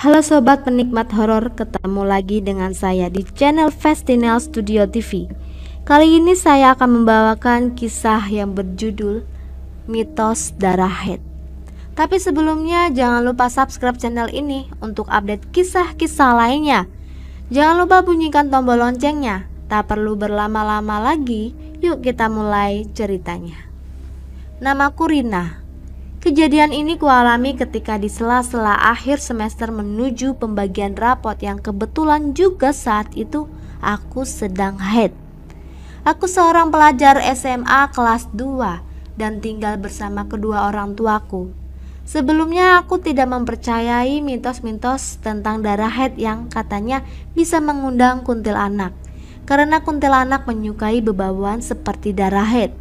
Halo sobat penikmat horor, ketemu lagi dengan saya di channel Festinel Studio TV. Kali ini saya akan membawakan kisah yang berjudul Mitos Darah Haid. Tapi sebelumnya jangan lupa subscribe channel ini untuk update kisah-kisah lainnya. Jangan lupa bunyikan tombol loncengnya. Tak perlu berlama-lama lagi, yuk kita mulai ceritanya. Namaku Rina. Kejadian ini kualami ketika di sela-sela akhir semester menuju pembagian rapot yang kebetulan juga saat itu aku sedang haid. Aku seorang pelajar SMA kelas 2 dan tinggal bersama kedua orang tuaku. Sebelumnya aku tidak mempercayai mitos-mitos tentang darah haid yang katanya bisa mengundang kuntilanak, karena kuntilanak menyukai bebauan seperti darah haid.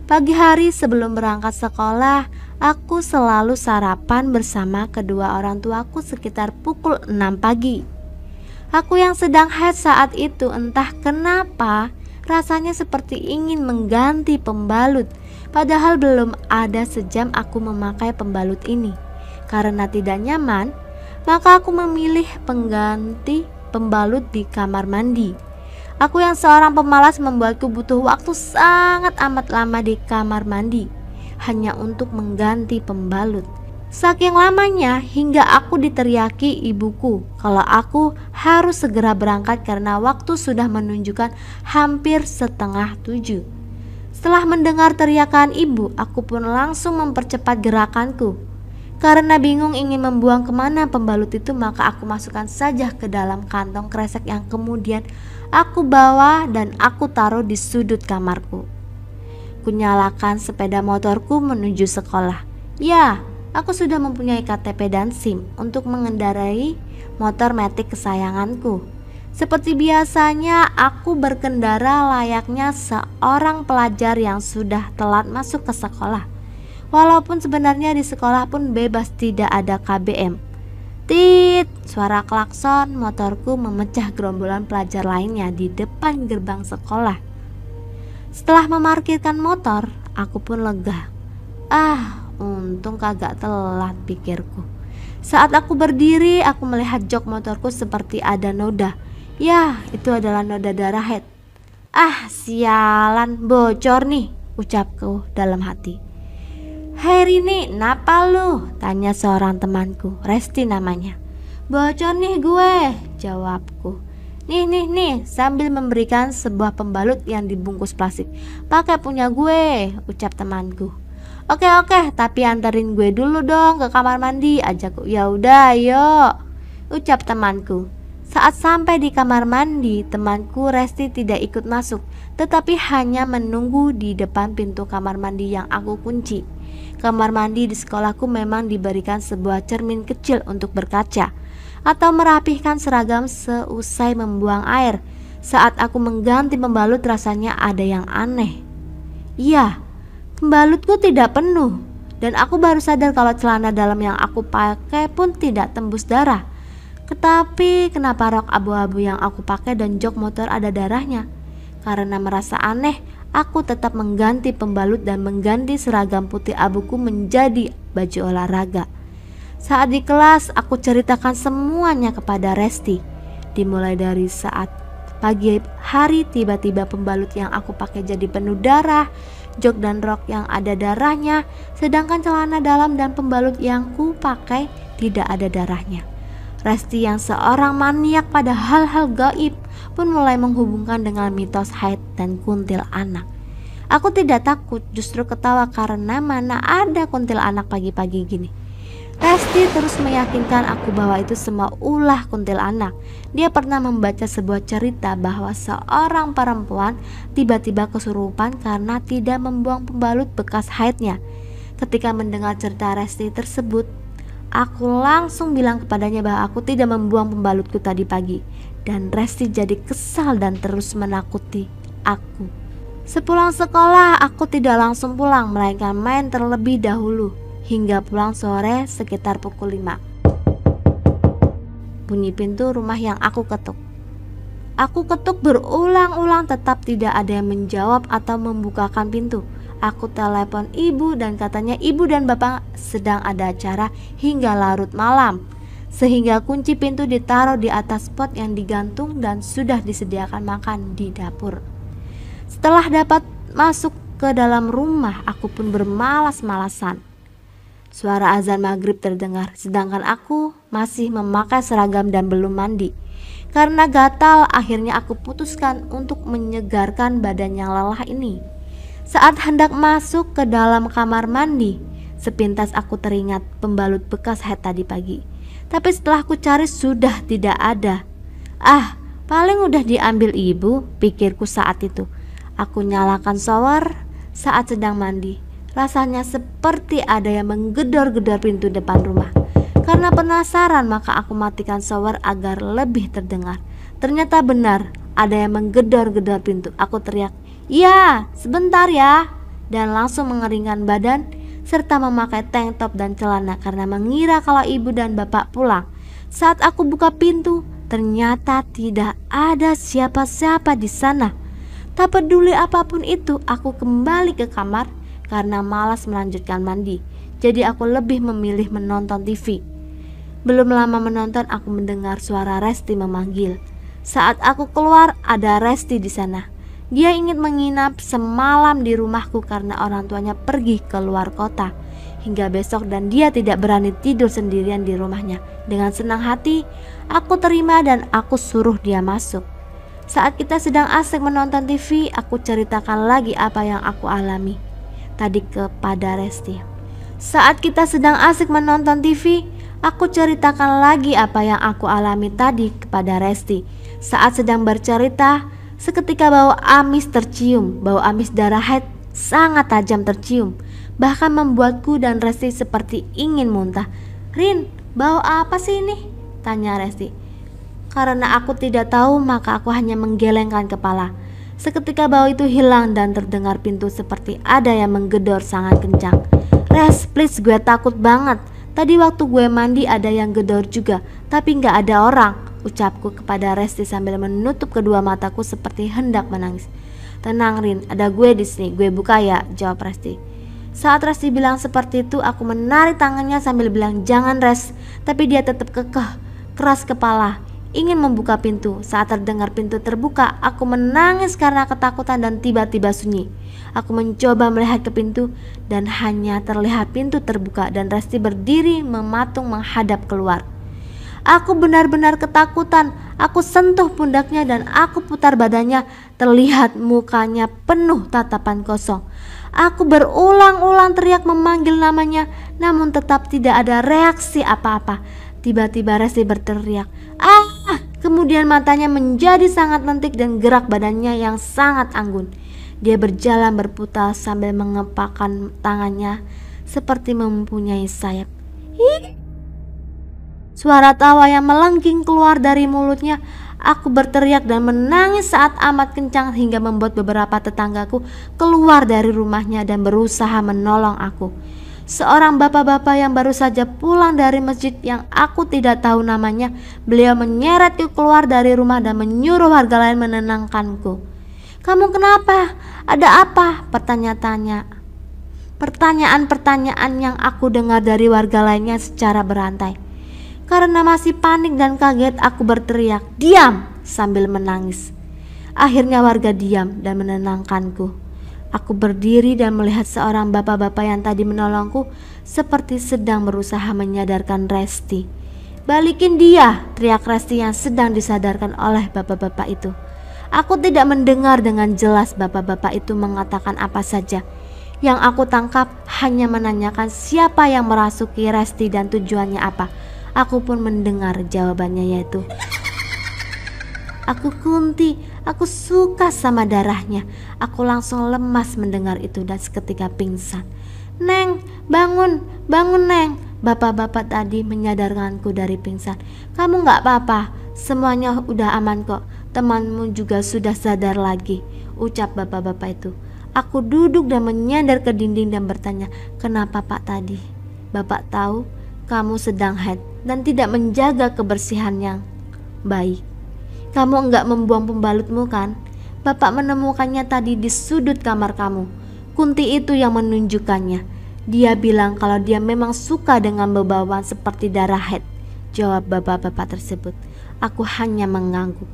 Pagi hari sebelum berangkat sekolah, aku selalu sarapan bersama kedua orang tuaku sekitar pukul 6 pagi. Aku yang sedang haid saat itu entah kenapa rasanya seperti ingin mengganti pembalut, padahal belum ada sejam aku memakai pembalut ini. Karena tidak nyaman, maka aku memilih pengganti pembalut di kamar mandi. Aku yang seorang pemalas membuatku butuh waktu sangat amat lama di kamar mandi hanya untuk mengganti pembalut. Saking lamanya hingga aku diteriaki ibuku kalau aku harus segera berangkat karena waktu sudah menunjukkan hampir 6:30. Setelah mendengar teriakan ibu, aku pun langsung mempercepat gerakanku. Karena bingung ingin membuang kemana pembalut itu, maka aku masukkan saja ke dalam kantong kresek yang kemudian aku bawa dan aku taruh di sudut kamarku. Kunyalakan sepeda motorku menuju sekolah. Ya, aku sudah mempunyai KTP dan SIM untuk mengendarai motor metik kesayanganku. Seperti biasanya, aku berkendara layaknya seorang pelajar yang sudah telat masuk ke sekolah. Walaupun sebenarnya di sekolah pun bebas, tidak ada KBM. Tit, suara klakson motorku memecah gerombolan pelajar lainnya di depan gerbang sekolah. Setelah memarkirkan motor, aku pun lega. Untung kagak telat, pikirku. Saat aku berdiri, aku melihat jok motorku seperti ada noda. Ya, itu adalah noda darah haid. Sialan, bocor nih, ucapku dalam hati. "Hei Rini, napa lu?" tanya seorang temanku, Resti namanya. "Bocor nih gue," jawabku. Nih, sambil memberikan sebuah pembalut yang dibungkus plastik. "Pakai punya gue," ucap temanku. Oke, tapi antarin gue dulu dong ke kamar mandi," ajakku. "Ya udah, ayo," ucap temanku. Saat sampai di kamar mandi, temanku Resti tidak ikut masuk, tetapi hanya menunggu di depan pintu kamar mandi yang aku kunci. Kamar mandi di sekolahku memang diberikan sebuah cermin kecil untuk berkaca atau merapihkan seragam seusai membuang air. Saat aku mengganti pembalut, rasanya ada yang aneh. Iya, pembalutku tidak penuh dan aku baru sadar kalau celana dalam yang aku pakai pun tidak tembus darah. Tetapi kenapa rok abu-abu yang aku pakai dan jok motor ada darahnya? Karena merasa aneh, aku tetap mengganti pembalut dan mengganti seragam putih abuku menjadi baju olahraga. Saat di kelas, aku ceritakan semuanya kepada Resti. Dimulai dari saat pagi hari tiba-tiba pembalut yang aku pakai jadi penuh darah, jok dan rok yang ada darahnya, sedangkan celana dalam dan pembalut yang ku pakai tidak ada darahnya. Resti yang seorang maniak pada hal-hal gaib pun mulai menghubungkan dengan mitos haid dan kuntilanak. Aku tidak takut, justru ketawa karena mana ada kuntilanak pagi-pagi gini. Resti terus meyakinkan aku bahwa itu semua ulah kuntilanak. Dia pernah membaca sebuah cerita bahwa seorang perempuan tiba-tiba kesurupan karena tidak membuang pembalut bekas haidnya. Ketika mendengar cerita Resti tersebut, aku langsung bilang kepadanya bahwa aku tidak membuang pembalutku tadi pagi. Dan Resti jadi kesal dan terus menakuti aku. Sepulang sekolah, aku tidak langsung pulang, melainkan main terlebih dahulu hingga pulang sore sekitar pukul 5. Bunyi pintu rumah yang aku ketuk. Aku ketuk berulang-ulang, tetap tidak ada yang menjawab atau membukakan pintu. Aku telepon ibu dan katanya ibu dan bapak sedang ada acara hingga larut malam. sehingga kunci pintu ditaruh di atas pot yang digantung dan sudah disediakan makan di dapur. Setelah dapat masuk ke dalam rumah, aku pun bermalas-malasan. Suara azan maghrib terdengar, sedangkan aku masih memakai seragam dan belum mandi. Karena gatal, akhirnya aku putuskan untuk menyegarkan badan yang lelah ini. Saat hendak masuk ke dalam kamar mandi, sepintas aku teringat pembalut bekas head tadi pagi. Tapi setelah aku cari sudah tidak ada. Paling udah diambil ibu, pikirku saat itu. Aku nyalakan shower saat sedang mandi. Rasanya seperti ada yang menggedor-gedor pintu depan rumah. Karena penasaran maka aku matikan shower agar lebih terdengar. Ternyata benar, ada yang menggedor-gedor pintu. Aku teriak, "Ya, sebentar ya," dan langsung mengeringkan badan serta memakai tank top dan celana karena mengira kalau ibu dan bapak pulang. Saat aku buka pintu, ternyata tidak ada siapa-siapa di sana. Tak peduli apapun itu, aku kembali ke kamar karena malas melanjutkan mandi. Jadi aku lebih memilih menonton TV. Belum lama menonton, aku mendengar suara Resti memanggil. Saat aku keluar, ada Resti di sana. Dia ingin menginap semalam di rumahku karena orang tuanya pergi ke luar kota hingga besok dan dia tidak berani tidur sendirian di rumahnya. Dengan senang hati, aku terima dan aku suruh dia masuk. Saat kita sedang asik menonton TV, aku ceritakan lagi apa yang aku alami tadi kepada Resti. Saat kita sedang asik menonton TV, aku ceritakan lagi apa yang aku alami tadi kepada Resti. Saat sedang bercerita, seketika bau amis tercium. Bau amis darah haid sangat tajam tercium, bahkan membuatku dan Resti seperti ingin muntah. "Rin, bau apa sih ini?" tanya Resti. Karena aku tidak tahu, maka aku hanya menggelengkan kepala. Seketika bau itu hilang dan terdengar pintu seperti ada yang menggedor sangat kencang. "Res, please, gue takut banget. Tadi waktu gue mandi ada yang gedor juga, tapi gak ada orang," ucapku kepada Resti sambil menutup kedua mataku seperti hendak menangis. "Tenang Rin, ada gue di sini, gue buka ya," jawab Resti. Saat Resti bilang seperti itu, aku menarik tangannya sambil bilang, "Jangan Res," tapi dia tetap kekeh, keras kepala, ingin membuka pintu. Saat terdengar pintu terbuka, aku menangis karena ketakutan dan tiba-tiba sunyi. Aku mencoba melihat ke pintu dan hanya terlihat pintu terbuka dan Resti berdiri mematung menghadap keluar. Aku benar-benar ketakutan. Aku sentuh pundaknya dan aku putar badannya. Terlihat mukanya penuh tatapan kosong. Aku berulang-ulang teriak memanggil namanya, namun tetap tidak ada reaksi apa-apa. Tiba-tiba Resti berteriak, "Ah!" Kemudian matanya menjadi sangat lentik dan gerak badannya yang sangat anggun. Dia berjalan berputar sambil mengepakkan tangannya seperti mempunyai sayap. "Ih!" Suara tawa yang melengking keluar dari mulutnya. Aku berteriak dan menangis saat amat kencang hingga membuat beberapa tetanggaku keluar dari rumahnya dan berusaha menolong aku. Seorang bapak-bapak yang baru saja pulang dari masjid yang aku tidak tahu namanya, beliau menyeretku keluar dari rumah dan menyuruh warga lain menenangkanku. "Kamu kenapa? Ada apa?" Pertanyaan-pertanyaan yang aku dengar dari warga lainnya secara berantai. Karena masih panik dan kaget, aku berteriak, "Diam!" sambil menangis. Akhirnya warga diam dan menenangkanku. Aku berdiri dan melihat seorang bapak-bapak yang tadi menolongku seperti sedang berusaha menyadarkan Resti. "Balikin dia!" teriak Resti yang sedang disadarkan oleh bapak-bapak itu. Aku tidak mendengar dengan jelas bapak-bapak itu mengatakan apa saja. Yang aku tangkap hanya menanyakan siapa yang merasuki Resti dan tujuannya apa. Aku pun mendengar jawabannya, yaitu, "Aku Kunti, aku suka sama darahnya." Aku langsung lemas mendengar itu dan seketika pingsan. "Neng, bangun, bangun Neng." Bapak-bapak tadi menyadarkanku dari pingsan. "Kamu gak apa-apa, semuanya udah aman kok. Temanmu juga sudah sadar lagi," ucap bapak-bapak itu. Aku duduk dan menyandar ke dinding dan bertanya, "Kenapa Pak tadi?" "Bapak tahu kamu sedang haid dan tidak menjaga kebersihan yang baik. Kamu enggak membuang pembalutmu kan? Bapak menemukannya tadi di sudut kamar kamu." Kunti itu yang menunjukkannya. Dia bilang kalau dia memang suka dengan bau-bauan seperti darah haid. jawab bapak-bapak tersebut. Aku hanya mengangguk.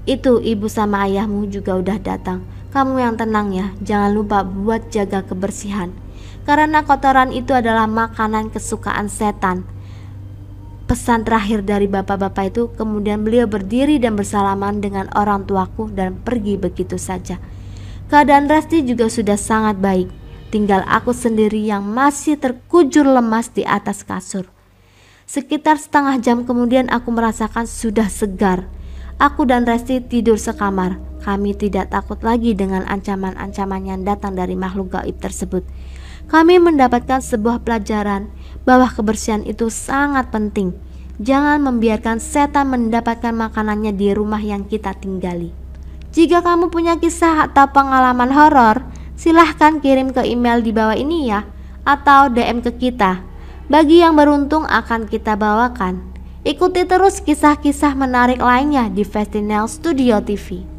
Itu ibu sama ayahmu juga udah datang. Kamu yang tenang ya, jangan lupa buat jaga kebersihan. Karena kotoran itu adalah makanan kesukaan setan. Pesan terakhir dari bapak-bapak itu. Kemudian beliau berdiri dan bersalaman dengan orang tuaku dan pergi begitu saja. Keadaan Resti juga sudah sangat baik. Tinggal aku sendiri yang masih terkujur lemas di atas kasur. Sekitar setengah jam kemudian aku merasakan sudah segar. Aku dan Resti tidur sekamar. Kami tidak takut lagi dengan ancaman-ancaman yang datang dari makhluk gaib tersebut. Kami mendapatkan sebuah pelajaran bahwa kebersihan itu sangat penting. Jangan membiarkan setan mendapatkan makanannya di rumah yang kita tinggali. Jika kamu punya kisah atau pengalaman horor, silahkan kirim ke email di bawah ini ya, atau DM ke kita. Bagi yang beruntung akan kita bawakan. Ikuti terus kisah-kisah menarik lainnya di Festinel Studio TV.